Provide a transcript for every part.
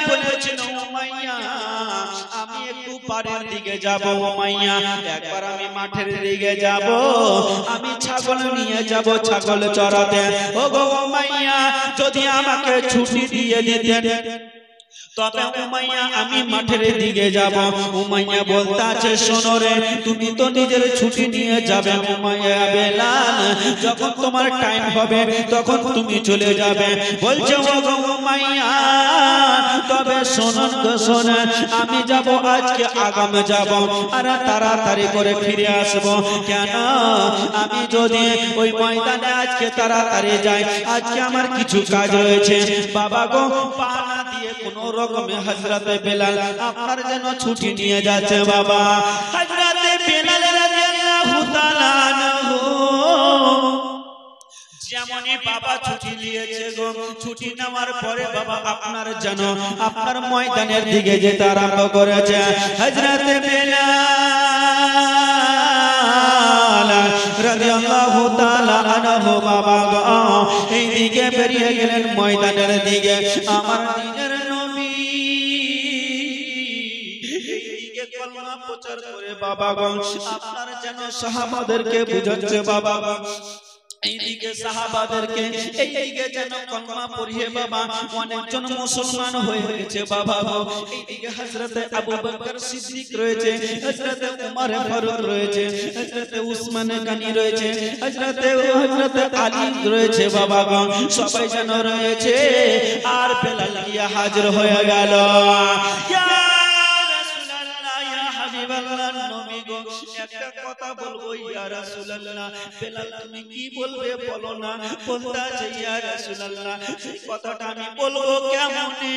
বলেছিল উমাইয়া আমি একটু পাড়ের দিকে যাব উমাইয়া একবার আমি মাঠের দিকে যাব আমি ছাগল নিয়ে যাব ছাগল চড়াতে ও গো উমাইয়া যদি আমাকে ছুটি দিয়ে দিতেন তবে উমাইয়া আমি মাঠের দিকে যাব উমাইয়া বলতে আছে শোনো রে তুমি তো নিজের ছুটি নিয়ে যাবে উমাইয়া বেলাল যখন তোমার টাইম হবে তখন তুমি চলে যাবে বলছে ও গো উমাইয়া তবে শুনুন গো শুনুন আমি যাব আজকে আগামে যাব আর তাড়াতাড়ি করে ফিরে আসব কেন আমি যদি ওই ময়দানে আজকে তাড়াতাড়ি যাই আজকে আমার কিছু কাজ রয়েছে বাবা গো পানা দিয়ে কোন রকমে হযরত বেলাল আপনার যেন ছুটি নিয়ে যাচ্ছে বাবা হযরত বেলাল রাদিয়াল্লাহু তাআলা আনহু যেমনই বাবা ছুটি নিয়েছে গো ছুটি নেওয়ার পরে বাবা আপনার যেন আপনার ময়দানের দিকে যেতে আরম্ভ করেছে হযরত বেলাল রাদিয়াল্লাহু তাআলা আনহু বাবা গো এই দিকে বেরিয়ে গেলেন ময়দানের দিকে আমার দিনের নবী এই দিকে কলমা প্রচার করে বাবা গো আপনার যেন সাহাবাদেরকে বুঝাচ্ছে বাবা গো এইদিকে সাহাবাদেরকে এইদিকে যেন কলমা পড়িয়ে বাবা অনেকজন মুসলমান হয়ে গেছে বাবা এইদিকে হযরত আবু বকর সিদ্দিক রয়েছে হযরত উমর ফারুক রয়েছে হযরত উসমান গনি রয়েছে হযরত আলী রয়েছে বাবা গো সবাই যেন রয়েছে আর বেলাল গিয়ে হাজির হয়ে গেল ইয়া রাসূলুল্লাহ ইয়া হাবিবাল্লাহ নবী গো একটা কথা বলবো ইয়া রাসূলুল্লাহ বেলাল তুমি কি বলবে বলো না বলতা যে ইয়া রাসূলুল্লাহ এই কথাটা আমি বলবো কেমনে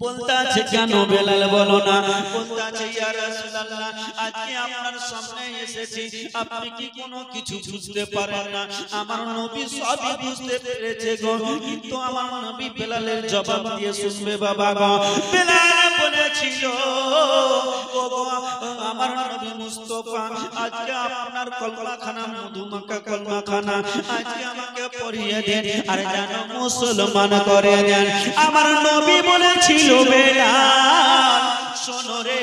বলতা আছে কেন বেলাল বলো না বলতা আছে ইয়া রাসূলুল্লাহ আজকে আপনার সামনে এসেছি আপনি কি কোনো কিছু বুঝতে পারেন না আমার নবী সবই বুঝতে পেরেছে গো কিন্তু আমার নবী বেলালের জবাব দিয়ে শুনবে বাবা গো বেলাল বলেছিল ও গো আমার নবী মুস্তাফা আজকে আপনার কলমাখানা মধুমাখা কলমাখানা আজকে আমাকে পড়িয়ে দেন আর যেন মুসলমান করে দেন আমার নবী বলেছিল বেলাল শোনো রে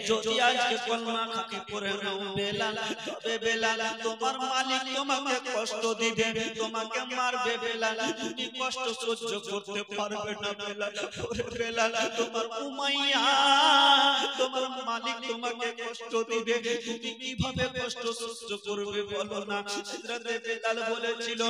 যদি আজকে কলমা খাকি পড়ে নাও বেলাল তবে বেলাল তোমার মালিক তোমাকে কষ্ট দিবে তোমাকে মারবে বেলাল তুমি কষ্ট সহ্য করতে পারবে না বেলাল ওরে বেলাল তোমার উমাইয়া তোমার মালিক তোমাকে কষ্ট দিবে তুমি কিভাবে কষ্ট সহ্য করবে বলো না হযরত বেলাল বলেছিল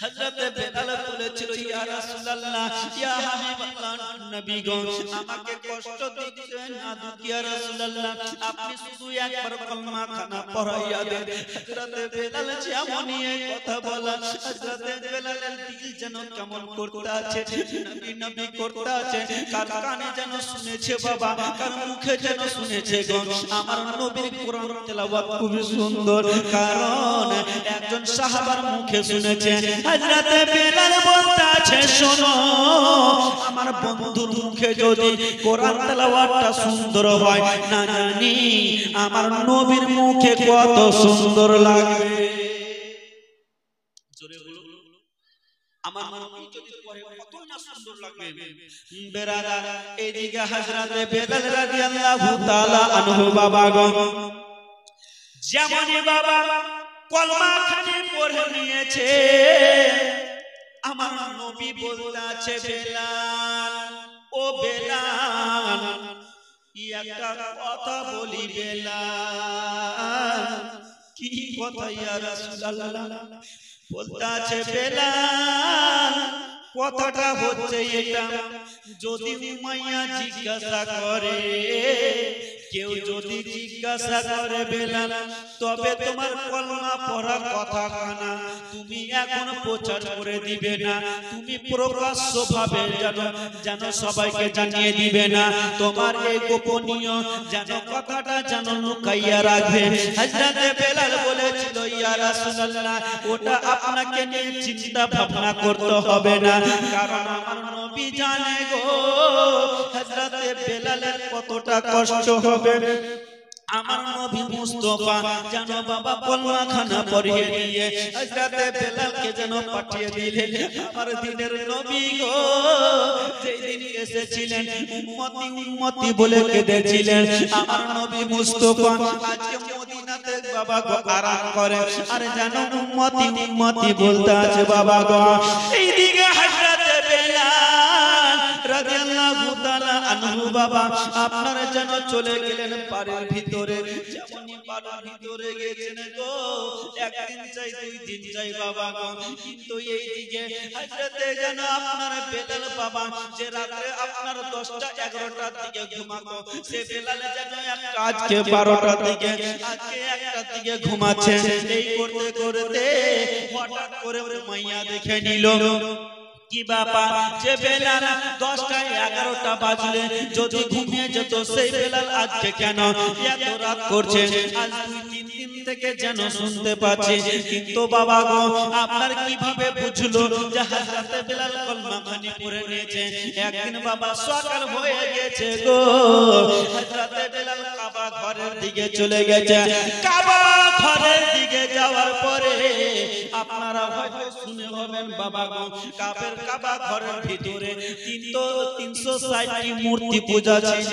হযরত বেলাল বলেছিল ইয়া রাসূলুল্লাহ ইয়া হাবিবাল্লাহ নবী গো আমাকে কষ্ট দিচ্ছেন না ইয়া রাসূলুল্লাহ আপনি শুধু একবার কলমা খানা পড়াইয়া দেন হযরত বেলাল যেমনই এই কথা বলা হযরত বেলালের দিল যেন কেমন করতে আছে নবী নবী করতে আছে কার কানে যেন শুনেছে বাবা কার মুখে যেন শুনেছে গো আমার নবীর কোরআন তেলাওয়াত খুব সুন্দর কারণ একজন সাহাবার মুখে শুনেছে হযরত বেলাল বলতে আছে শোনো আমার বন্ধুর মুখে যদি কোরআন তেলাওয়াতটা সুন্দর হয় না জানি আমার নবীর মুখে কত সুন্দর লাগবে জোরে বলো আমার নবী যদি পড়ে কত না সুন্দর লাগবে বেরাদার এইদিকে হযরত বেলাল রাদিয়াল্লাহু তাআলা আনহু বাবা গো যেমনই বাবা কলমা খানি পড়ে নিয়েছে আমার নবী বলতে আছে বেলাল ও বেলাল একটা কথা বলি বেলাল কি কথা ইয়া রাসূলুল্লাহ বলতে আছে বেলাল কথাটা হচ্ছে এটা যদি উমাইয়া জিজ্ঞাসা করে কেউ যদি জিজ্ঞাসা করে বেলাল তবে তোমার কলমা পড়া কথা কানা তুমি এখন প্রচার করে দিবে না তুমি প্রকাশ্যভাবে যেন সবাইকে জানিয়ে দিবে না তোমার এই গোপনীয় যেন কথাটা যেন লুকাইয়া রাখবে হযরত বেলাল বলেছিল ইয়া রাসূলুল্লাহ ওটা আপনাকে নিয়ে চিন্তা ভাবনা করতে হবে না কারণ আমার নবী জানে গো হযরত বেলালের কতটা কষ্ট হবে আমার নবী মুস্তাফা যেন বাবা কলমা খানা পড়িয়ে দিয়ে হযরতে বেলালকে যেন পাঠিয়ে দিলেন। আমার দিনের নবী গো যেই দিন এসেছিলেন উম্মতি উম্মতি বলে কেঁদেছিলেন, আমার নবী মুস্তাফা আজকে মদিনাতে বাবা গো আরাম করে আর যেন উম্মতি উম্মতি বলতে আছে বাবা গো। এইদিকে হযরতে বেলাল রাদিয়াল্লাহু তাআলা আনহু বাবা আপনার যেন চলে গেলেন পাড়ের ভিতরে, যেমনই পাড়ের ভিতরে গেছেন গো একদিন চাই দুই দিন চাই বাবা গো, কিন্তু এইদিকে হযরতে যেন আপনার বেলাল বাবা যে রাতে আপনার 10টা 11টার দিকে ঘুমাতো, সে বেলাল যেন আজকে 12টার দিকে আজকে 1টার দিকে ঘুমাচ্ছে। এই করতে করতে হঠাৎ করে মাইয়া দেখে নিল কি বাবা যে বেলাল 10টা 11টা বাজলে যদি ঘুমিয়ে যেত সেই বেলাল আজকে কেন এত রাত করছে। আজ 2-3 দিন থেকে যেন শুনতে পাচ্ছি, কিন্তু বাবা গো আপনার কিভাবে বুঝলো যে হযরতে বেলাল কলমা খানি পড়ে নিয়েছে? একদিন বাবা সকাল হয়ে গেছে গো, হযরতে বেলাল কাবা ঘরের দিকে চলে গেছে। কাবা ঘরের দিকে যাওয়ার পরে আপনারা হয়তো শুনে হবেন বাবা গো কাবা ঘরের ভিতরে 360টি মূর্তি পূজা ছিল।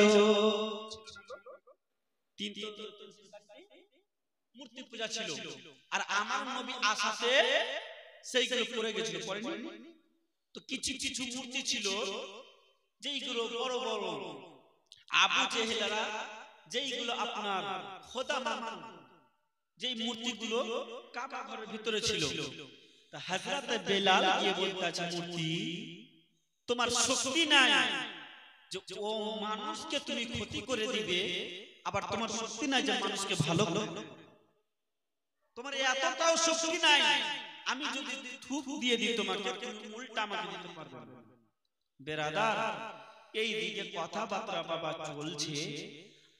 360টি মূর্তি পূজা ছিল, আর আমার নবী আসাতে সেইগুলো পড়ে গেছিল। পড়েনি তো কিছু কিছু মূর্তি ছিল যেইগুলো বড় বড় আবু জেহেলরা যেইগুলো আপনার খোদা মানত, যেই মূর্তিগুলো কাবা ঘরের ভিতরে ছিল। তা হযরতে বেলাল গিয়ে বলতেছে মূর্তি তোমার শক্তি নাই যে ও মানুষকে তুমি ক্ষতি করে দিবে, আবার তোমার শক্তি নাই যে মানুষকে ভালো করবে, তোমার এতটাও শক্তি নাই আমি যদি থুপ দিয়ে দিই তোমাকে তুমি উল্টা আমাকে দিতে পারবে না। বেরাদার এই দিকে কথাবার্তা বাবা চলছে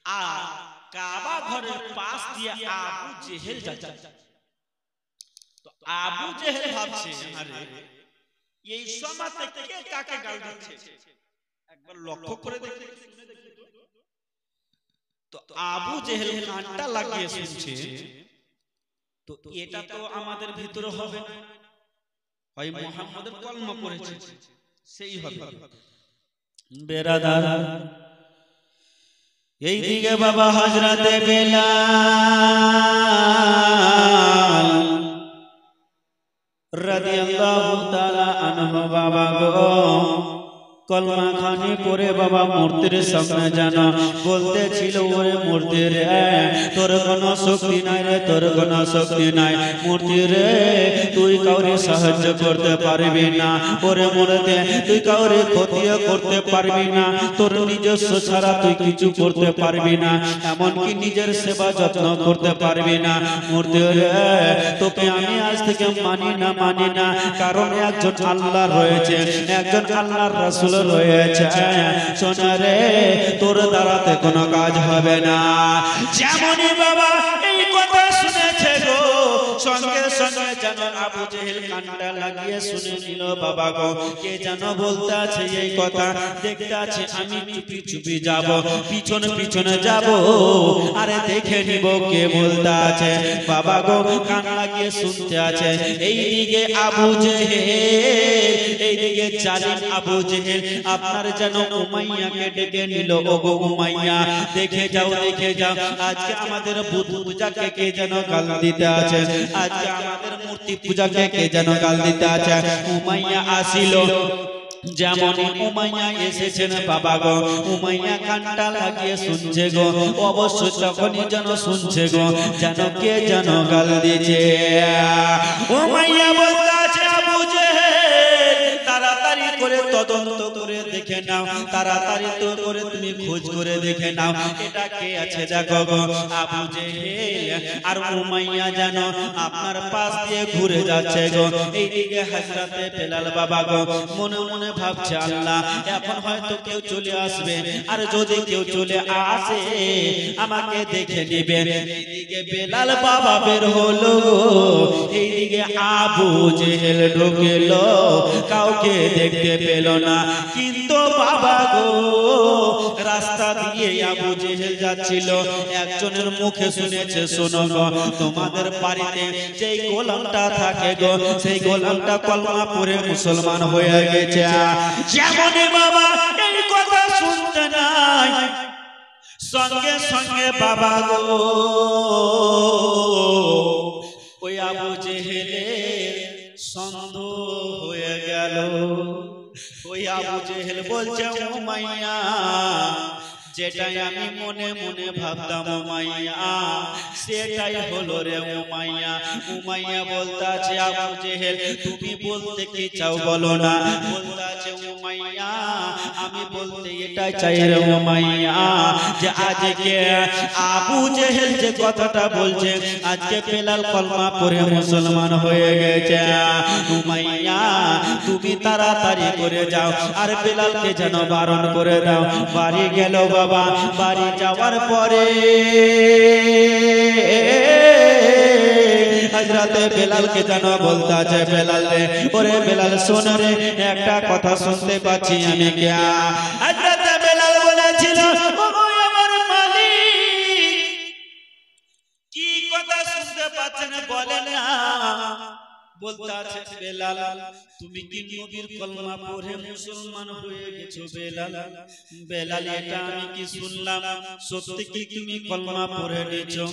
আর কাবা ঘরের পাশ দিয়ে আবু জেহেল যাচ্ছে। তো আবু জেহেল ভাবছে আরে এই সময়তে কে কাকে গাল দিচ্ছে একবার লক্ষ্য করে দেখতে। তো আবু জেহেল কানটা লাগিয়ে শুনছে, তো এটা তো আমাদের ভিতরে হবে না, হয় মুহাম্মদের কলমা পড়েছে সেই হবে। বেরাদার এইদিকে বাবা হযরতে বেলাল রাদিয়াল্লাহু তাআলা আনহু বাবা গো কলমা খানি পড়ে বাবা মূর্তির সামনে জানা বলতেছিল ওরে মূর্তি রে তোর কোনো শক্তি নাই রে, তোর কোনো শক্তি নাই মূর্তি রে, তুই কাউরে সাহায্য করতে পারবি না, ওরে মূর্তি তুই কাউরে ক্ষতিও করতে পারবি না, তোর নিজস্ব ছাড়া তুই কিছু করতে পারবি না, এমনকি নিজের সেবা যত্ন করতে পারবি না। মূর্তি রে তোকে আমি আজ থেকে মানি না, কারণ একজন আল্লাহ রয়েছে, একজন আল্লাহর রাসূল রয়েছে, শোনা রে তোর দ্বারাতে কোনো কাজ হবে না। যেমনই বাবা এই কথা শুনেছে গো সঙ্গে সঙ্গে যেন আবু জেহেল কানটা লাগিয়ে শুনে নিল বাবা গো কে যেন বলতে আছে এই কথা, দেখতে আছে আমি চুপি চুপি যাব, পিছনে পিছনে যাব, আরে দেখে নিব কে বলতে আছে বাবা গো কান লাগিয়ে শুনতে আছে। এইদিকে আবু জেহেল, এইদিকে জালিম আবু জেহেল আপনার যেন উমাইয়াকে ডেকে নিল, ওগো উমাইয়া দেখে যাও আজকে আমাদের বুত পূজাকে কে যেন গাল দিতে আছে, আজকে আমাদের মূর্তি পূজাকে কে যেন গাল দিতে আছে। উমাইয়া আসিল, যেমন উমাইয়া এসেছেন বাবা গো উমাইয়া কানটা লাগিয়ে শুনছে গো, অবশ্যই তখনই যেন শুনছে গো যেন কে যেন গাল দিয়েছে। উমাইয়া বলতে আছে আবু জেহেল তাড়াতাড়ি করে তদন্ত করে দেখে নাও, তাড়াতাড়ি তো করে তুমি খোঁজ করে দেখে নাও এটা কে আছে দেখো গো। আবু জেহেল আর উমাইয়া যেন আপনার পাশ দিয়ে ঘুরে যাচ্ছে গো। এইদিকে হযরতে বেলাল বাবা গো মনে মনে ভাবছে আল্লাহ এখন হয়তো কেউ চলে আসবে, আর যদি কেউ চলে আসে আমাকে দেখে নেবে। এইদিকে বেলাল বাবা বের হলো গো, এইদিকে আবু জেহেল ঢুকলো, কাউকে দেখতে পেল না। কি কিন্তু বাবা গো রাস্তা দিয়ে আবু জেহেল যাচ্ছিল, একজনের মুখে শুনেছে, শোনো গো তোমাদের বাড়িতে যেই গোলামটা থাকে গো সেই গোলামটা কলমা পড়ে মুসলমান হয়ে গেছে। যেমনই বাবা এই কথা শুনতে নাই, সঙ্গে সঙ্গে বাবা গো ওই আবু জেহেলের সন্দেহ হয়ে গেল। ওই আবু জেহেল বলছে, উমাইয়া যেটাই আমি মনে মনে ভাবতাম উমাইয়া সেটাই হলো রে উমাইয়া। উমাইয়া বলতাছে, আবু জেহেল তুমি বলতে কি চাও বলো না। বলতাছে, উমাইয়া আমি বলতে এটাই চাই রে উমাইয়া, যে আজকে আবু জেহেল যে কথাটা বলছে, আজকে বেলাল কলমা পড়ে মুসলমান হয়ে গেছে। উমাইয়া তুমি তাড়াতাড়ি করে যাও আর বেলালকে যেন বারণ করে দাও। বাড়ি গেল বাবা, বাড়ি যাওয়ার পরে হযরতে বেলালকে যেন বলতাছে, বেলাল রে ওরে বেলাল শোন রে একটা কথা শুনতে পাচ্ছি আমি। কিয়া হযরতে বেলাল বলেছিল, ও আমার মালিক কি কথা শুনতে পাচ্ছেন বলেন না। বলতাছে, বেলাল তুমি কি নবীর কলমা পড়ে মুসলমান হয়ে গেছো বেলাল? বেলাল এটা আমি কি শুনলাম, সত্যি কি তুমি কলমা পড়ে নিয়েছো?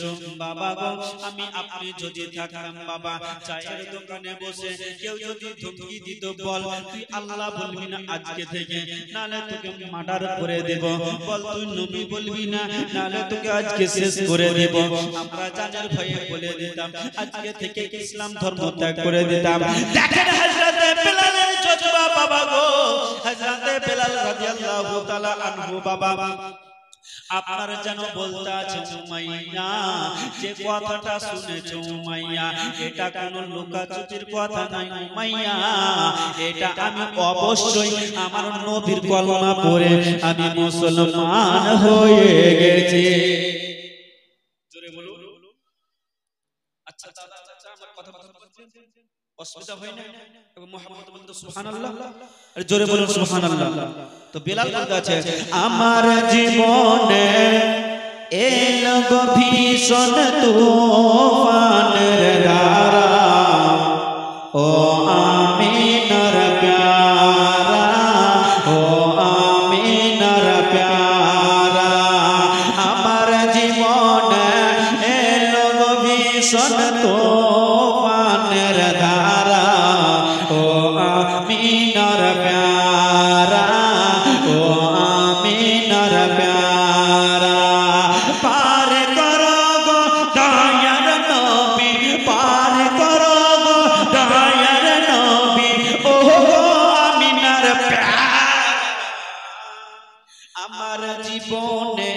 বাবা গো আমি আপনি যদি থাকতাম বাবা চায়ের দোকানে বসে কেউ যদি ধমকি দিত, বল তুই আল্লাহ বলবি না আজকে থেকে, নালে তোকে মার্ডার করে দেব, বল তুই নবী বলবি না নালে তোকে আজকে শেষ করে দেব, আমরা জানের ভয়ে বলে দিতাম আজকে থেকে ইসলাম ধর্ম ত্যাগ করে দিতাম। দেখেন হযরতে বেলালের জজবা বাবা গো, হযরতে বেলাল রাদিয়াল্লাহু তাআলা আনহু বাবা আপনার যেন বলতে আছে, উমাইয়া যে কথাটা শুনেছো উমাইয়া এটা কোনো লুকাচুরির কথা নাই উমাইয়া, এটা আমি অবশ্যই আমার নবীর কলমা পড়ে আমি মুসলমান হয়ে গেছি। জোরে বলো। আচ্ছা আমার কথা অসুবিধা হয় না? এবং মুহাম্মদ বলতে সুবহানাল্লাহ, আর জোরে বলুন সুবহানাল্লাহ। তো বেলাল বলতে আছে, আমার জীবনে এলো গো ভীষণ তুফানের ধারা, ও আমিনার প্যারা, ও আমিনার প্যারা, আমার জীবনে এলো গো ভীষণ তুফানের ধারা, ও আমিনার প্যারা, ও আমিনার প্যারা, পার করো গো দয়ার নবী, পার করো গো দয়ার নবী, ও আমিনার প্যারা, আমার জীবনে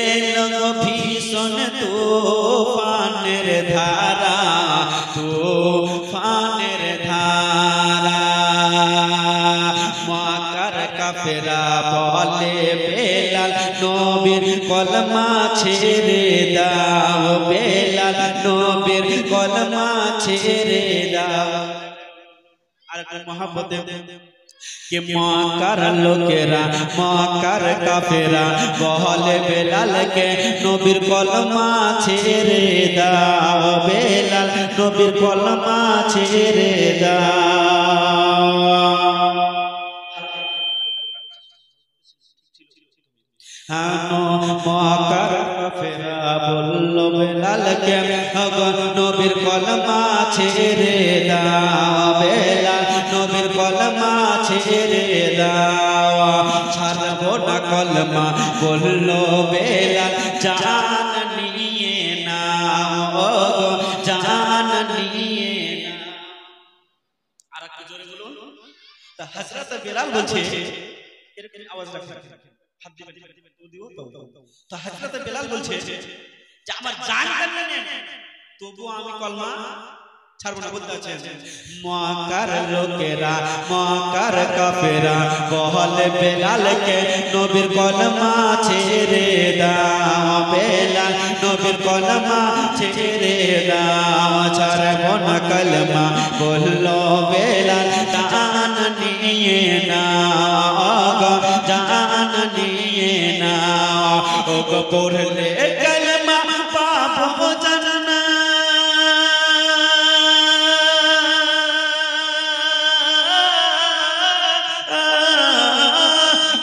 এলো ভীষণ তুফানের ধারা, তুফানের ধারা, মক্কার কাফেরা বলে বেলাল নবীর কলমা ছেড়ে দাও, বেলাল নবীর কলমা ছেড়ে দাও। আর কোন মহব্বতে कि मक्कार लोकेरा मक्कार काफेरा बहले बेलाल के नबीर कलमा छेड़े दाओ, बेलाल नबीर कलमा छेड़े दाओ। हानो मक्कार काफेरा बोलो बेलाल के नबीर कलमा छेड़े दाओ, बेलाल नबीर कलमा ছেড়ে দাও, ছাড়বো না কলমা বললো বেলাল, জান নিয়ে নাও, জান নিয়ে নাও। আর একটু জোরে বলুন। তা হযরত বেলাল বলছে, এরকম আওয়াজ রাখেন, হাত দিবেন তো দিও তো। তা হযরত বেলাল বলছে যে আমার জান নিয়ে তবু আমি কলমা ছাড়বো না। বলতে আছে মক্কার লোকেরা মক্কার কাফেরা বলে বেলাল কে নবীর কলমা ছেড়ে দাও, বেলাল নবীর কলমা ছেড়ে দাও, ছাড়বো না কলমা বললো বেলাল, জান নিয়ে নাও, গো পড়লে কালেমা পাবো জান্নাত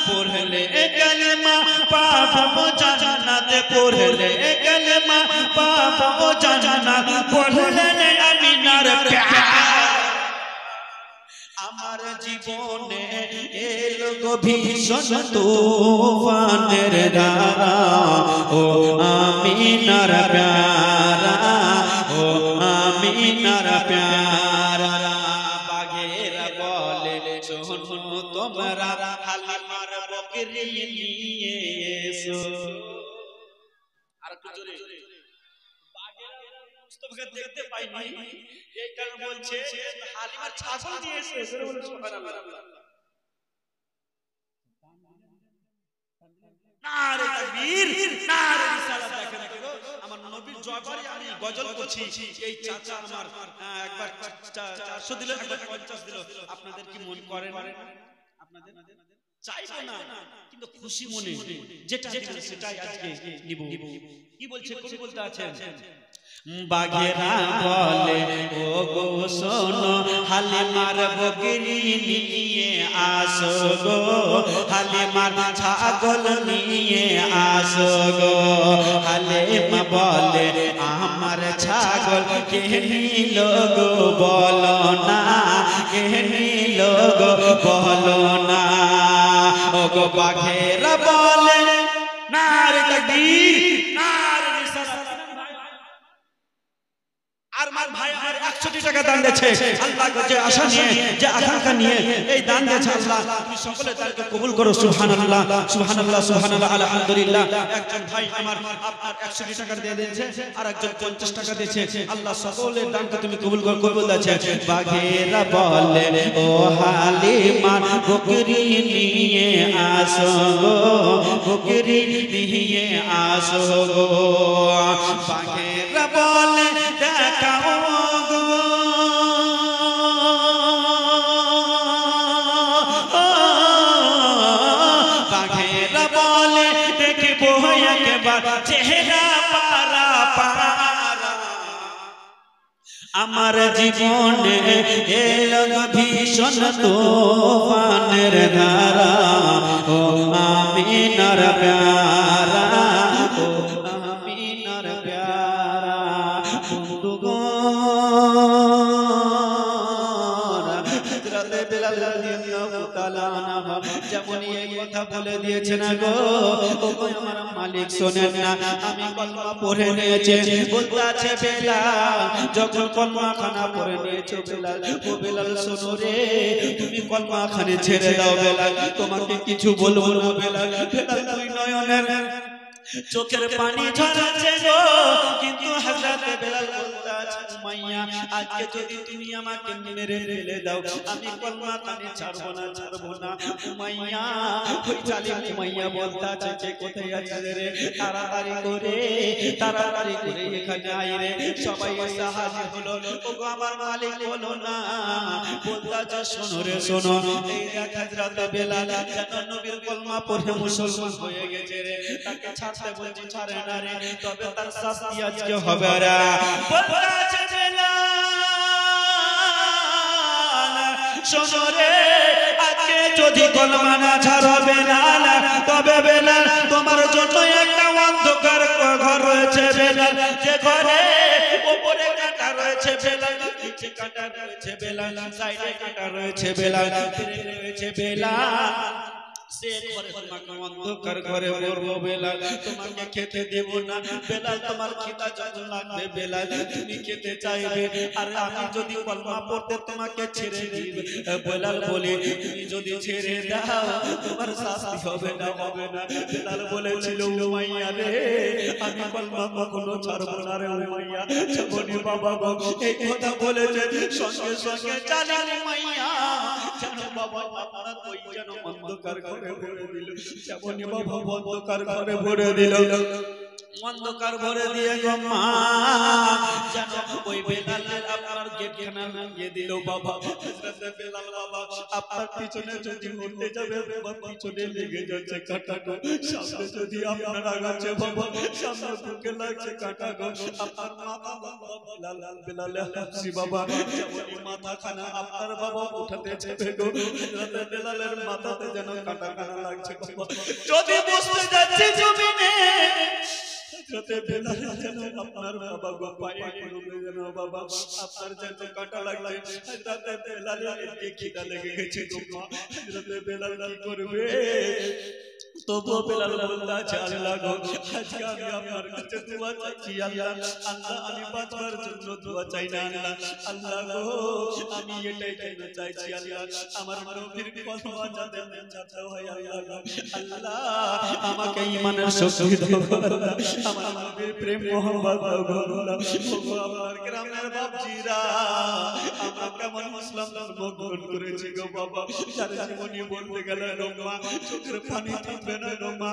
পড়লে কালেমা পাবো জান্নাত পড়লে কালেমা পাবো জান্নাত পড়লে আমিনার প্যার আমার জীবনে এলো গো ভীষণ তুফানের ধারা ও আমিনার প্যারা ও আমিনার প্যারা বাঘেরা বলে শোনো তোমরা হালিমার বকরি নিয়ে এসো আর একটু জোরে বাঘেরা মুস্তাফাকে দেখতে পাইনি এই কারণে বলছে হালিমার ছাগল নিয়ে এসে জোরে বলে সুবহানাল্লাহ নারে তাকবীর নারে রিসালাত দেখেন দেখো আমার নবীর জয়বারে আমি গজল করছি এই চাচা আমার একবার 400 দিল একবার 50 দিল আপনাদের কি মন করে না আপনাদের চাইবো না কিন্তু খুশি মনে যেটা সেটাই আজকে নিব কি বলছে কবি বলতে আছেন বাঘেরা বলে ও গো শোনো হালিমার বকরি নিয়ে আসো গো হালিমার ছাগল নিয়ে আসো গো হালিমা বলে আমার ছাগল কে নিল গো বলো না কে নিল গো বলো না ও গো বাঘেরা বলে নারে তাকবীর নারে রিসালাত আর মার ভাই আমার 100 টাকা দান দিয়েছে আল্লাহ যে আশা নিয়ে যে আকাঙ্ক্ষা নিয়ে এই দান দিয়েছে আল্লাহ তুমি সকলে তাকে কবুল করো সুবহানাল্লাহ সুবহানাল্লাহ সুবহানাল্লাহ আলহামদুলিল্লাহ একজন ভাই আমার আপনার 100 টাকা দিয়ে দিয়েছে আর একজন 50 টাকা দিয়েছে আল্লাহ সকলের দানকে তুমি কবুল করো কবুল আছে বাঘেরা বলে ও হালিমা বকরি নিয়ে আসো গো বকরি নিয়ে আসো গো বাঘেরা বলে দেখাও গো বাঘেরা বলে দেখবো একবার চেহারা পারা পারা আমার জীবনে এলো ভীষণ তুফানের ধারা ও আমিনার প্যারা ও আমিনার প্যারা হযরত বেলাল রাদিয়াল্লাহু তাআলা যেমন এই কথা বলে দিয়েছেন গো ও আমার মালিক শোনেন না আমি কলমা পড়ে নিয়েছি বলতে আছে বেলাল যখন কলমা খানা পড়ে নিয়েছো বেলাল ও বেলাল শোনো রে তুমি কলমা খানে ছেড়ে দাও বেলাল তোমাকে কিছু বলবো না বেলাল বেলাল তুই নয়নের চোখের পানি ঝরাচ্ছে গো কিন্তু হযরত বেলাল বলতে আছে উমাইয়া আজকে যদি তুমি আমাকে মেরে ফেলে দাও আমি কলমা কানে ছাড়বো না উমাইয়া ওই জালিম উমাইয়া বলতে আছে কে কোথায় আছে রে তাড়াতাড়ি করে এখানে আই রে সবাই এসে হাজির হলো ওগো আমার মালিক বলো না বলতে আছে শোনো রে শোনো এই দেখ হযরত বেলাল যেন নবীর কলমা পড়ে মুসলমান হয়ে গেছে রে তাকে ছাড়তে বলছি ছাড়ে না রে তবে তার শাস্তি আজকে হবে রে বলতে আছে বেলাল শোনো রে আজকে যদি কলমা না ছাড়ো বেলাল তবে বেলাল তোমার জন্য একটা অন্ধকার ঘর রয়েছে বেলাল যে ঘরে উপরে কাঁটা রয়েছে বেলাল নিচে কাঁটা রয়েছে বেলাল সাইডে কাঁটা রয়েছে বেলাল ফিরে রয়েছে বেলাল সে ঘরে তোমাকে অন্ধকার ঘরে মরবো বেলাল তোমাকে খেতে দেব না বেলাল তোমার খিদা যখন লাগবে বেলাল তুমি খেতে চাইবে আর আমি যদি কলমা পড়তে তোমাকে ছেড়ে দিব বেলাল বলে তুমি যদি ছেড়ে দাও তোমার শাস্তি হবে না বেলাল বলেছিল উমাইয়া রে আমি কলমা কখনো ছাড়বো না রে উমাইয়া বলি বাবা গো এই কথা বলেছে সঙ্গে সঙ্গে জানি উমাইয়া জানো বাবা আপনারা কই যেন অন্ধকার ঘরে ভরে দিল যেমন বাবা অন্ধকার ঘরে ভরে দিল অন্ধকার ভরে দিয়ে গো মা যেন ওই বেলালের আপনার গেটখানা লাগিয়ে দিল বাবা। হযরত বেলাল বাবা আপনার পিছনে যদি উঠতে যাবে বাবা পিছনে লেগে যাচ্ছে কাঁটা গো, সামনে যদি আপনার আগাচ্ছে বাবা সামনে বুকে লাগছে কাঁটা গো, আপনার মাথা বাবা বেলাল হাসি বাবা যেমন মাথাখানা আপনার বাবা উঠাতে যাবে গো, হযরত বেলালের মাথাতে যেন কাঁটা কাঁটা লাগছে বাবা। যদি বসতে যাচ্ছে জমিনে হযরতে বেলাল যেন আপনার বাবা গো পায়ে পড়বে যেন বাবা আপনার যেন কাঁটা লাগছে। হযরতে বেলালের এদিকে খিদা লেগে গেছে গো মা, হযরতে বেলাল কি করবে? তবুও বেলাল বলতে আল্লাহ গো আজকে আমি আপনার কাছে দোয়া চাইছি আল্লাহ, আল্লাহ আমি বাঁচবার জন্য দোয়া চাই না আল্লাহ, আল্লাহ গো আমি এটাই চাইছি আল্লাহ আমার নবীর কলমা যাতে জানতে হয় আল্লাহ, আল্লাহ আমাকে ঈমানের শক্তি দাও আল্লাহ, আমার নবীর প্রেম মোহাম্মত দাও আল্লাহ। আমার গ্রামের বাপজিরা আমরা কেমন মুসলিম ধর্ম গ্রহণ করেছি গো বাবা, যার জীবনী বলতে গেলে মা চোখের পানি থাকবে না গো মা।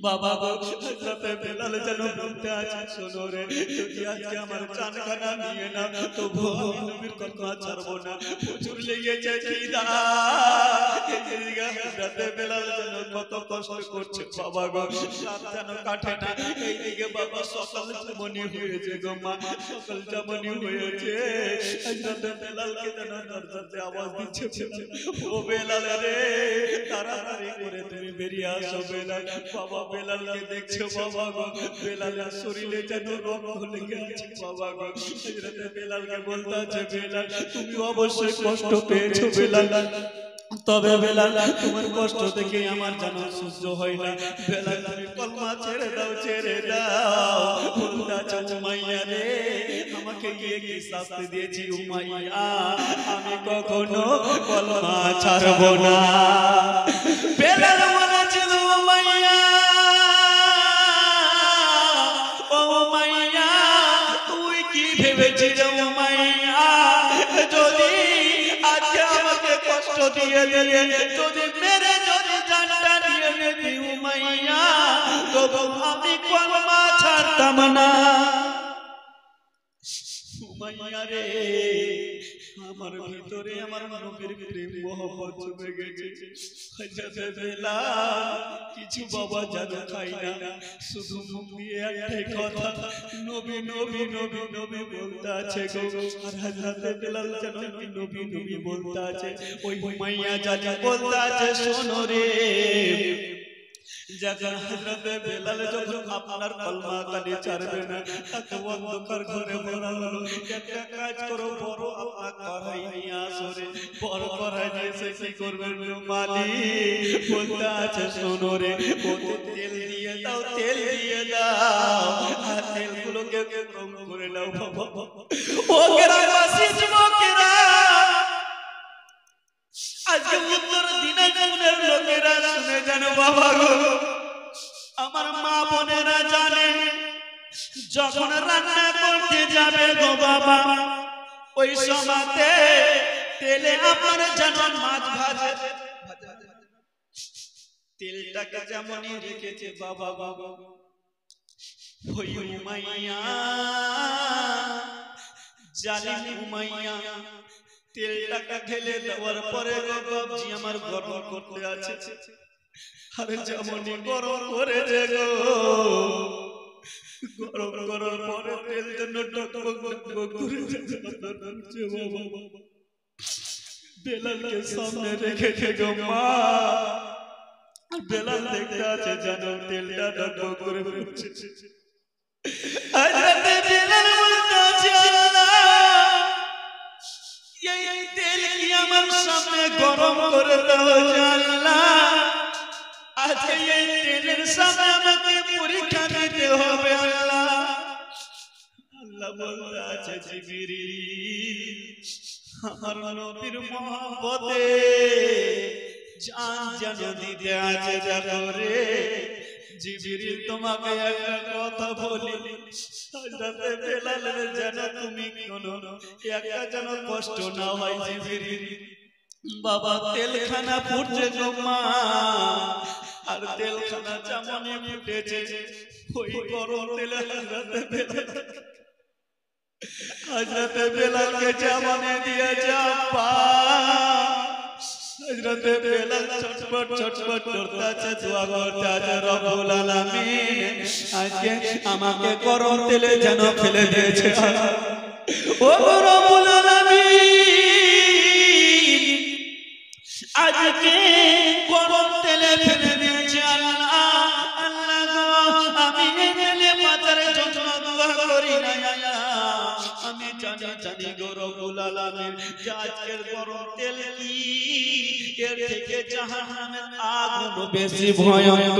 বাবা গো হযরতে বেলাল যেন বলতে আছে শোনো রে যদি আজকে আমার জানখানা নিয়ে না তবু আমি নবীর কলমা ছাড়বো না, প্রচুর লেগেছে খিদা। হযরতে বেলাল যেন কত কষ্ট করছে বাবা গো, রাত যেন কাটে না, এইদিকে বাবা সকাল যেমনই হয়েছে গো মা, সকাল যেমনই হয়েছে হযরতে বেলালকে যেন দরজাতে আওয়াজ দিচ্ছে ও বেলাল রে তাড়াতাড়ি করে তুমি বেরিয়ে আসো বেলাল। বাবা বেলালকে দেখছো বাবা গো, বেলালের শরীরে যেন রক্ত লেগে আছে বাবা গো। হযরতে বেলালকে বলতে আছে বেলাল তুমি অবশ্যই কষ্ট পেয়েছো বেলাল, তবে বেলাল তোমার কষ্ট দেখে আমার যেন সহ্য হয় না, বেলাল তুমি কলমা ছেড়ে দাও ছেড়ে দাও। বলতে আছে উমাইয়া রে আমাকে গিয়ে কি শাস্তি দিয়েছি উমাইয়া, আমি কখনো কলমা ছাড়বো না। বেলাল বলেছিল উমাইয়া ও উমাইয়া তুই কি ভেবেছিস উমাইয়া যদি আজকে আমাকে কষ্ট দিয়ে দিলে যদি মেরে যদি জানটা দিয়ে দিবি উমাইয়া তবু আমি কলমা ছাড়তাম না। উমাইয়া রে আমার ভিতরে আমার নবীর প্রেম মোহব্বত জমে গেছে। হযরতে বেলাল কিছু বাবা জাদু খাই না, শুধু মুখ দিয়ে একটাই কথা নবী নবী নবী নবী বলতে আছে গো। আর হযরতে বেলাল যেন নবী নবী বলতে আছে, ওই উমাইয়া জানি বলতে আছে শোনো রে যখন হযরতে বেলাল যখন আপনার কলমা কানে ছাড়বে না এত অন্ধকার ঘরে ভরা হলো, একটা কাজ করো বড় আপনার কড়াই নিয়ে আসো রে, বড় কড়াই নিয়ে এসে কি করবেন মালিক বলতে আছে শোনো রে ওতে তেল দিয়ে দাও তেল দিয়ে দাও, আর তেলগুলোকে গরম করে নাও বাবা। ও গ্রামবাসী যুবকেরা আজকে উত্তর দিনাজপুরের লোকেরা শুনে জানো বাবা গো, আমার মা বোনেরা জানে যখন রান্না করতে যাবে গো বাবা ওই সময়তে তেলে আমার যেন মাছ ভাজে তেলটাকে যেমনই রেখেছে বাবা বাবা ওই উমাইয়া জালিম উমাইয়া তেলটাকে ঢেলে দেওয়ার পরে বাবজি আমার গরম করতে আছে, আরে যেমনই গরম করে রে গো গরম করার পরে তেল যেন টকবক টকবক করে যাচ্ছে বাবা। বেলালকে সামনে রেখে গো মা, বেলাল দেখতে আছে যেন তেলটা টকবক করে উঠছে। হযরতে বেলাল বলতে আছে আল্লাহ এই তেল কি আমার সামনে গরম করে দাও আল্লাহ, আজকে এই তেলের সামনে আমাকে পরীক্ষা দিতে হবে আল্লাহ। আল্লাহ বলতে আছে জিবরিল আমার নবীর মহব্বতে জান যেন দিতে আছে দেখো রে জিবরিল তোমাকে একটা কথা বলি, হযরতে বেলালের যেন তুমি কোনো একটা যেন কষ্ট না হয় জিবরিল। বাবা তেলখানা ফুটছে গো মা, আর তেলখানা যেমনই ফুটেছে ওই গরম তেলে হযরতে বেলালকে জামানে দিয়েছে আব্বা। হযরতে বেলাল ছটফট ছটফট করতে আছে, দোয়া করতে আছে, রব্বুল আলামিন আজকে আমাকে গরম তেলে যেন ফেলে দিয়েছে। ও রব্বুল আলামিন আজকে গরম তেলে ফেলে দিয়েছে আল্লাহ। আল্লাহ গো, আমি এই তেলে বাঁচার জন্য দোয়া করি না আল্লাহ। আমি জানি গো রব্বুল আলামিন যে আজকের গরম তেল কি এর থেকে জাহান্নামের আগুন বেশি ভয়ঙ্কর।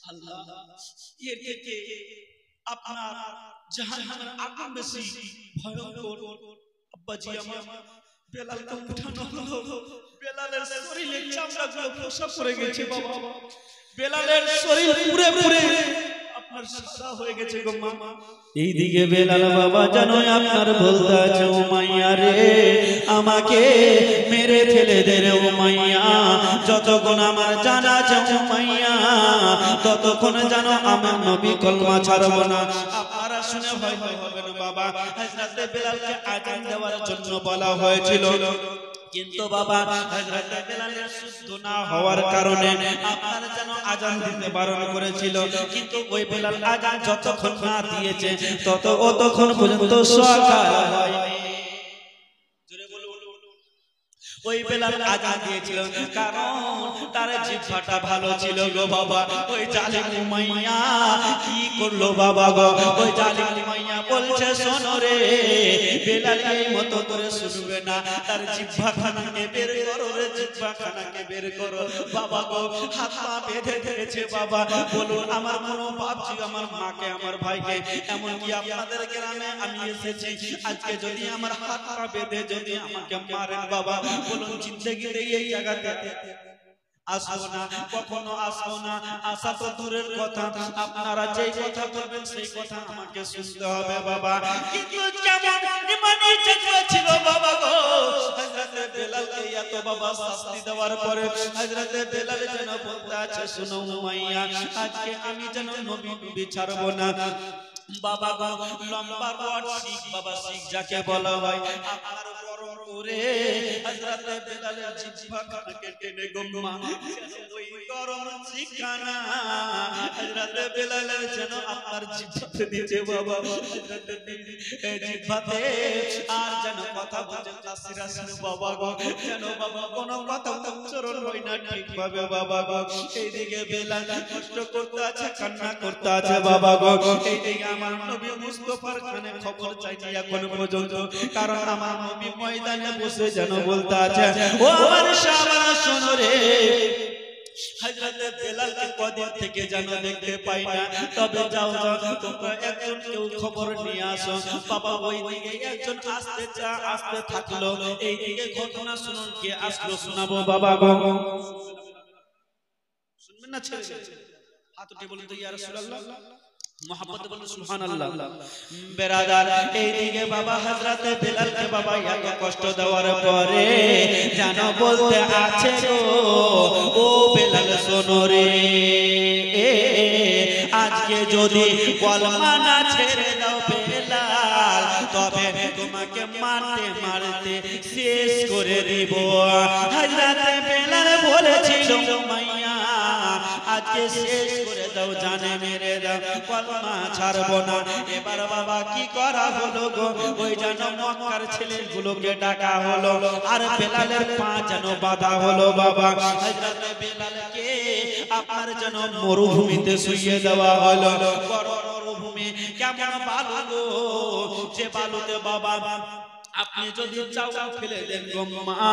আল্লাহ, এর থেকে আপনার জাহান্নামের আগুন বেশি ভয়ঙ্কর। আব্বাজি আমার বেলালকে উঠানো হলো, বেলালের শরীরে চামড়াগুলো ফোসা পড়ে গেছে বাবা। বেলালের শরীর পুরো পুরো আপনার সাদা হয়ে গেছে গো মা। এইদিকে বেলাল বাবা জানো আপনার বলতে আছে, ও মাইয়া রে আমাকে মেরে ফেলে দে রে ও মাইয়া, যতক্ষণ আমার জানা আছে ও মাইয়া ততক্ষণ জানো আমার নবী কলমা ছাড়ব না। আপনারা শুনে ভয় হবে না বাবা, হযরতে বেলালকে আযান দেওয়ার জন্য বলা হয়েছিল, কিন্তু বাবা হযরতে বেলালের সুস্থ না হওয়ার কারণে আপনার যেন আযান দিতে বারণ করেছিল। কিন্তু ওই বেলাল আযান যতক্ষণ না দিয়েছে ততক্ষণ পর্যন্ত সকাল হয়নি। জোরে বলুন, ওই বেলাল আযান দিয়েছিল কারণ তার জিহ্বাটা ভালো ছিল গো বাবা। ওই জালিম উমাইয়া কি করলো বাবা গো, ওই জালিম উমাইয়া বলছে শোনো রে বেলাল এই মতো করে শুনবে না, তার জিহ্বাখানাকে বের করো রে, জিহ্বাখানাকে বের করো বাবা গো। হাত পা বেঁধে দিয়েছে বাবা। বলুন আমার কোনো বাপ ছিল আমার মাকে আমার ভাইকে, এমন কি আপনাদের গ্রামে আমি এসেছি আজকে যদি আমার হাত পা বেঁধে যদি আমাকে মারেন বাবা, বলুন জিন্দেগিতে এই জায়গাতে আসবো না, কখনো আসবো না। আসা তো দূরের কথা, আপনারা যেই কথা বলবেন সেই কথা আমাকে শুনতে হবে বাবা। কিন্তু কেমন ইমানি ইজ্জত ছিল বাবা গো, হযরতে বেলালকে এত বাবা শাস্তি দেওয়ার পরে হযরতে বেলাল যেন বলতে আছে, শুনো উমাইয়া আজকে আমি যেন নবী ছাড়বো না বাবা গো। লম্বা রড শিখ বাবা, শিখ যাকে বলা হয়, আপনার গরম করে হযরতে বেলালের জিহ্বাখানাকে টেনে গম্মা ওই গরম শিখানা হযরতে বেলালের যেন আপনার জিহ্বাতে দিতে বাবা। হযরতে জিহ্বাতে আর যেন কথা বলতে তাসিরা শুনে বাবা গো, যেন বাবা কোনো কথা উচ্চারণ হয় না ঠিকভাবে বাবা গো। এইদিকে বেলাল কষ্ট করতে আছে, কান্না করতে আছে বাবা গো। এইদিকে আমার নবী মুস্তাফার কানে খবর চাইছি এখন পর্যন্ত, কারণ আমার নবী ময়দানে বসে যেন বলতে আছে, ও আমার সাহাবারা শোনো রে হযরতে বেলালকে কদিন থেকে যেন দেখতে পাই না, তবে যাও তোমরা একজন কেউ খবর নিয়ে আসো বাবা। ওই দিকে একজন আসতে থাকলো, এই দিকে ঘটনা শুনুন কে আসলো শোনাবো বাবা গো। শুনবেন না ছেড়ে হাত উঠে বলুন তো ইয়া রাসূলুল্লাহ, মোহাম্মদ বলুন সুবহানাল্লাহ। বেরাদার এইদিকে বাবা হযরতে বেলালকে বাবা এত কষ্ট দেওয়ার পরে যেন বলতে আছে গো, ও বেলাল শোনো রে আজকে যদি কলমা না ছেড়ে দাও বেলাল, তবে তোমাকে মারতে মারতে শেষ করে দিব। হযরতে বেলাল বলেছিল মাইয়া আজকে শেষ করে দাও, জানে মেরে দাও, কলমা ছাড়বো না। এবার বাবা কি করা হলো গো, ওই যেন মক্কার ছেলেগুলোকে ডাকা হলো আর বেলালের পা যেন বাঁধা হলো বাবা। হযরতে বেলালকে আপনার যেন মরুভূমিতে শুইয়ে দেওয়া হলো। বড় মরুভূমি, কেমন বালু গো, যে বালুতে বাবা আপনি যদি চাউল ফেলে দেন গো মা,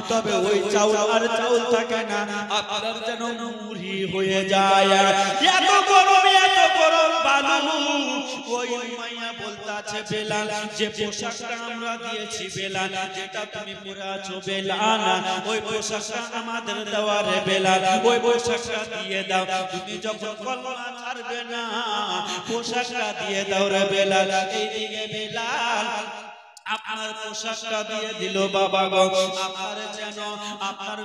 তবে ওই চাউল আর চাউল থাকে না, আপনার যেন মুড়ি হয়ে যায়। এত গরম বালু। ওই মাইয়া বলতে আছে বেলাল যে পোশাকটা আমরা দিয়েছি বেলাল, যেটা তুমি পরে আছো বেলাল, ওই পোশাকটা আমাদের দেওয়া রে বেলাল, ওই পোশাকটা দিয়ে দাও। তুমি যখন কলমা ছাড়বে না পোশাকটা দিয়ে দাও রে বেলাল। এইদিকে বেলাল আপনার পোশাকটা দিয়ে দিল বাবা গো, আপনার যেন আপনার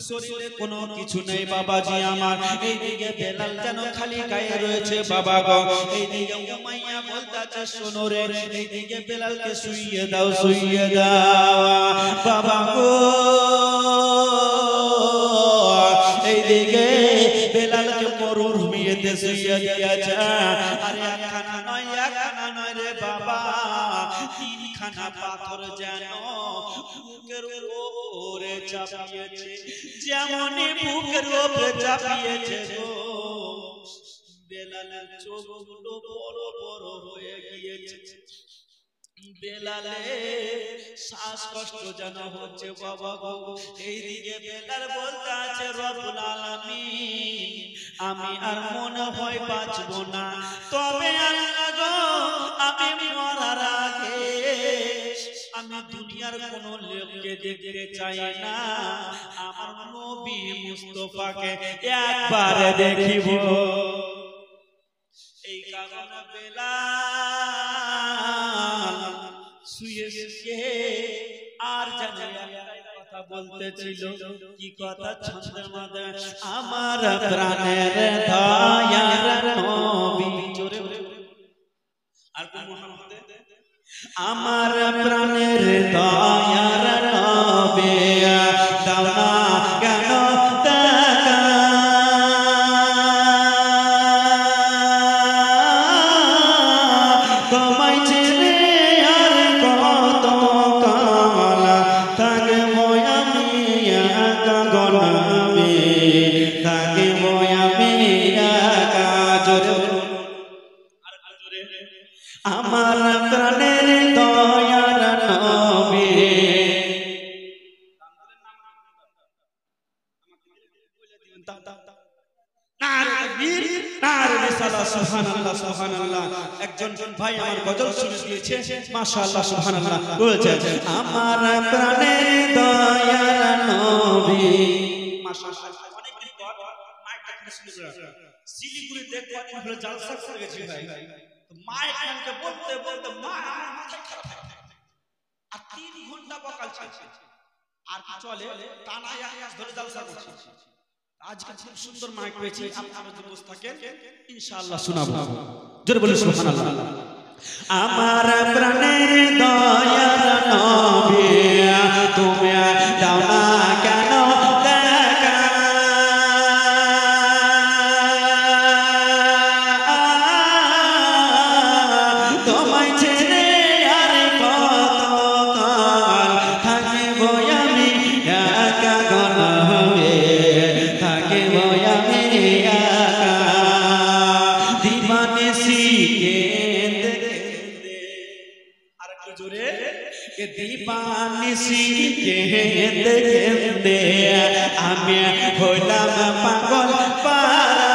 শরীরে কোনো কিছু নেই বাবাজি আমার। এইদিকে বেলাল যেন খালি গায়ে রয়েছে বাবা গো। এইদিকে উমাইয়া বলতাছে শোনো রে, এইদিকে বেলালকে শুইয়ে দাও, শুইয়ে দাও বাবা গো। এইদিকে বেলালকে মরুভূমিতে শুইয়ে দিয়েছে। আরে একখানা নয় রে বাবা, তিনখানা পাথর যেন বুকের উপরে চাপিয়েছে, যেমনই বুকের উপরে চাপিয়েছে গো, বেলালের চোখগুলো বড় বড় হয়ে গিয়েছে। বেলালে শ্বাসকষ্ট যেন হচ্ছে বাবা গো। এইদিকে বেলাল বলতে আছে রব্বুল আলামিন, আমি আর মনে হয় বাঁচবো না, তবে আল্লাহ গো আমি মরার আগে আমি দুনিয়ার কোন লোককে দেখতে চাই না, আমার নবী মুস্তাফাকে একবার দেখিব। এই কারণে বেলাল শুয়ে শুয়ে আর জানে কথা বলতেছিল। কি কথা? ছন্দের মধ্যে আমার প্রাণের দয়ার নবী, জোরে আর কোন মোহাম্মদে, আমার প্রাণের দয়ার নবী দাও না কেন দেখা, তোমায় ছেড়ে আর কত কাল থাকবো আমি একা গো নবী, থাকবো আমি একা। জোরে আমার প্রাণের দয়ার নবী, সুবহানাল্লাহ সুবহানাল্লাহ। একজন ভাই আমার গজল শুনে দিয়েছে, মাশাআল্লাহ সুবহানাল্লাহ বলেছে আমার প্রাণের দয়ার নবী। মাশাআল্লাহ অনেকদিন পর মাইকটা শুনে শিলিগুড়ি দেখতে হলো জালসা করে গেছি ভাই। মাইককে বলতে বলতে মা আমার মাথা খারাপ হয়ে গেছে, আর 3 ঘন্টা বকাল চলছে, আর চলে টানা এক মাস ধরে জালসা করছে। আজকে খুব সুন্দর মাইক পেয়েছি, আপনারা যদি বসে থাকেন ইনশাআল্লাহ শোনাবো। জোরে বলি সুবহানাল্লাহ। আমার প্রাণের দয়ার নবী তুমি দাও না কেন দেখা, তোমায় ছেড়ে আর কত কাল থাকবো আমি একা গো নবী, থাকবো আমি একা। দিবানিশি কেঁদে কেঁদে, আর একটু জোরে, দিবানিশি কেঁদে কেঁদে আমি হইলাম পাগল পারা,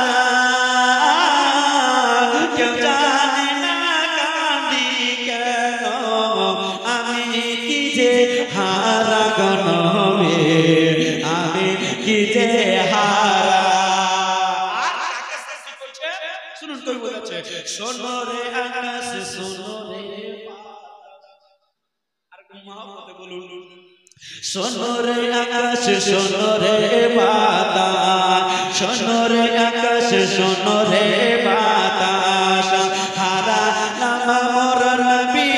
কেউ জানে না কাঁদি কেন, আমি কি যে হারা গো নবী, আমি কি যে হারা। শুনুন কই বলেছে, শোনো রে আকাশ শোনো রে, আর কোন মহব্বতে বলুন, শোনো রে আকাশ শোনো রে বাতাস, শোনো রে আকাশ শোনো রে বাতাস, হারা নাম মোর নবী,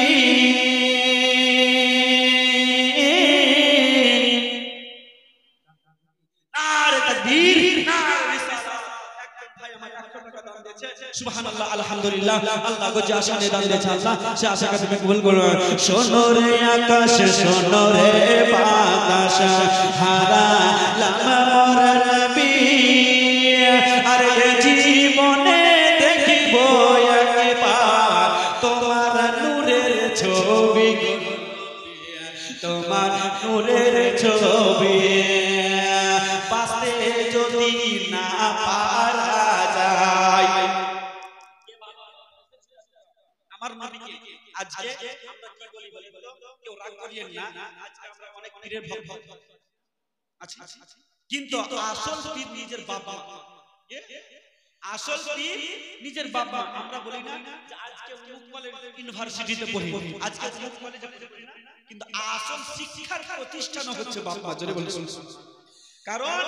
নারে তাকবীর নারে রিসালাত। একজন ভাই আমার 100 টাকা দান দিয়েছে, সুবহানাল্লাহ আলহামদুলিল্লাহ। আল্লাহ গো যে আশা নিয়ে দান দিয়েছে আল্লাহ সে আশাকে তুমি কবুল করো। শোনো রে আকাশ শোনো রে বাতাস, হারা লামা মোর নবী, আর জীবনে দেখিব একবার তোমার নূরের ছবি, তোমার নূরের ছবি, বাঁচতে যদি না পারা যায়। আমার নবীকে আজকে আমরা কি বলি বলো, কেউ রাগ করিয়েন না, আজকে আমরা অনেক পীরের ভক্ত আছি, কিন্তু আসল পীর নিজের বাবা। আসল পীর নিজের বাপ মা। আমরা বলি না যে আজকে অমুক কলেজ ইউনিভার্সিটিতে পড়ি, আজকে অমুক কলেজে পড়ি না, কিন্তু আসল শিক্ষার প্রতিষ্ঠান হচ্ছে বাপ মা। জোরে বলুন। কারণ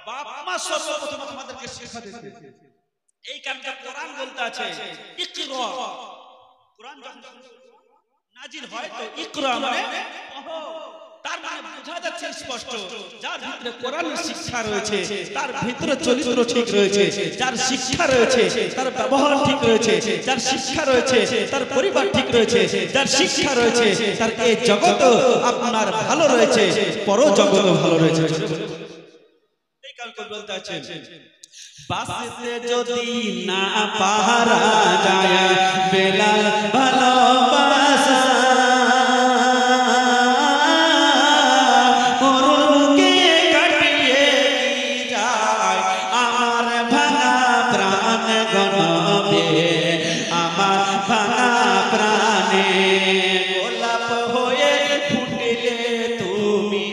বাপ মা সর্বপ্রথম আমাদেরকে শিক্ষা দিয়েছে। এই কারণে কোরআন বলতে আছে ইকরা। কোরআন যখন নাজিল হয় তো ইকরা মানে পড়ো, তার মানে বোঝা যাচ্ছে স্পষ্ট যার ভিতরে কোরআনের শিক্ষা রয়েছে, তার ভিতরে চরিত্র ঠিক রয়েছে, যার শিক্ষা রয়েছে তার ব্যবহার ঠিক রয়েছে, যার শিক্ষা রয়েছে তার পরিবার ঠিক রয়েছে, যার শিক্ষা রয়েছে তার এই জগৎ আপনার ভালো রয়েছে, পর জগৎ ভালো রয়েছে। এই কারণে বলতে আছে বাসতে যদি না পারা যায় বেলাল ভালোবাসা মরুকে কাটিয়ে যায় আমার ভাঙা প্রাণ গনবে, আমার ভাঙা প্রাণে গোলাপ হয়ে ফুটলে তুমি,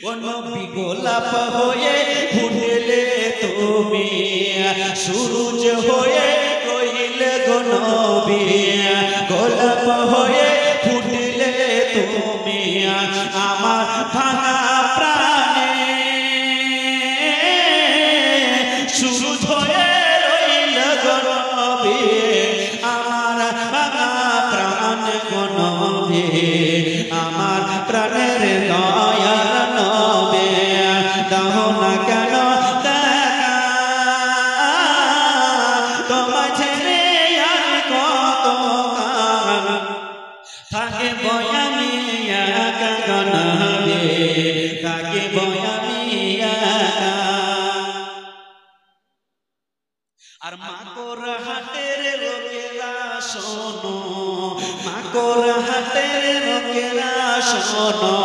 ও নবী গোলাপ হয়ে ফুটলে তুমি, সূরজ হয়ে রইলে গো নবী, গোলাপ হয়ে ফুটলে তুমি আমার ভাঙা প্রাণে, সূরজ হয়ে রইলে গো নবী, আমার ভাঙা প্রাণ গো নবী, আমার প্রাণের দয়ার নবী, দাও না কেন থাকে বয়ামি একা গনবে, থাকে বয়ামি একা। আর মাকর হাটের লোকেরা শোনো, মাকর হাটের লোকেরা শোনো,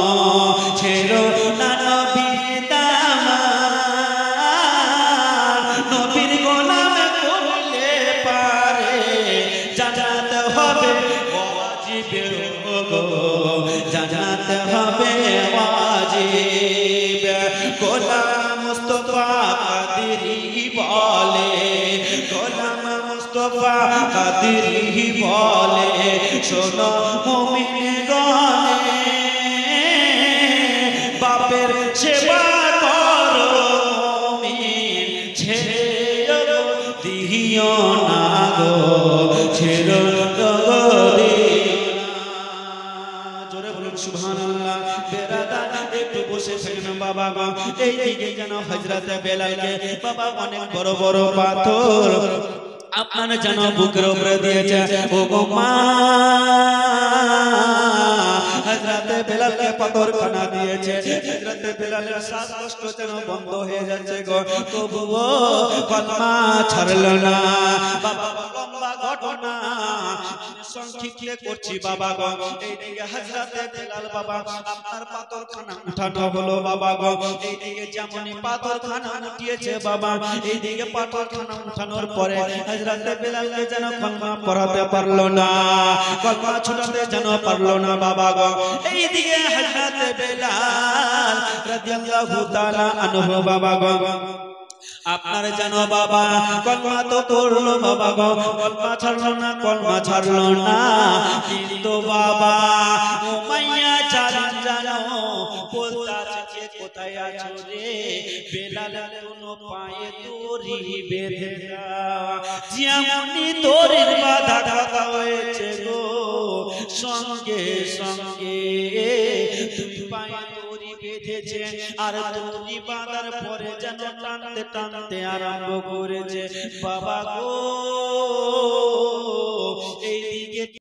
ছেড়ো না নবীর দামান, নবীর গোলাম করলে পারে জানাতে হবে ওয়াজিবে গো, জানাতে হবে ওয়াজিব। গোলাম মুস্তাফা কাদেরী বলে, গোলাম মুস্তাফা কাদেরী বলে, শোনো মুমিন গণে বাপের সেবা করো মুমিন, ছেড়ে দিও না গো, ছেড়ে সুবহানাল্লাহ। বেরাদার একটু বসে থাকেন বাবা গো, এই দিকে যেন হযরতে বেলালকে বাবা অনেক বড় বড় পাথর আপনার যেন বুকের উপরে দিয়েছে। ও গো মা, হযরতে বেলালকে পাথর খানা দিয়েছে, হযরতে বেলালের শ্বাসকষ্ট যেন বন্ধ হয়ে যাচ্ছে গো, তবুও কলমা ছাড়লো না বাবা। লম্বা ঘটনা সংক্ষিপ্ত করছি বাবা গো। এইদিকে হযরতে বেলাল বাবা আপনার পাথরখানা উঠানো হলো বাবা গো। এইদিকে যেমনই পাথরখানা উঠিয়েছে বাবা, এইদিকে পাথরখানা উঠানোর পরে হযরতে বেলালকে যেন কলমা পড়াতে পারলো না, কলমা ছুটাতে যেন পারলো না বাবা গো। এইদিকে হযরতে বেলাল রাদিয়াল্লাহু তাআলা আনহু বাবা গো আপনার জানো বাবা কলমা তো করলো বাবা গো, কলমা ছাড়লো না, কলমা ছাড়লো না, কিন্তু বাবা উমাইয়া জানো বলতাছে কোথায় আছো রে বেলাল, কোন পায়ে দড়ি বেঁধে দাও, যেমনি দড়ির বাঁধা ঢাকা হয়েছে গো, সঙ্গে সঙ্গে দুই পায়ে দড়ি বেঁধেছে, আর দড়ি বাঁধার পরে যেন টানতে টানতে আরম্ভ করেছে বাবা গো। এইদিকে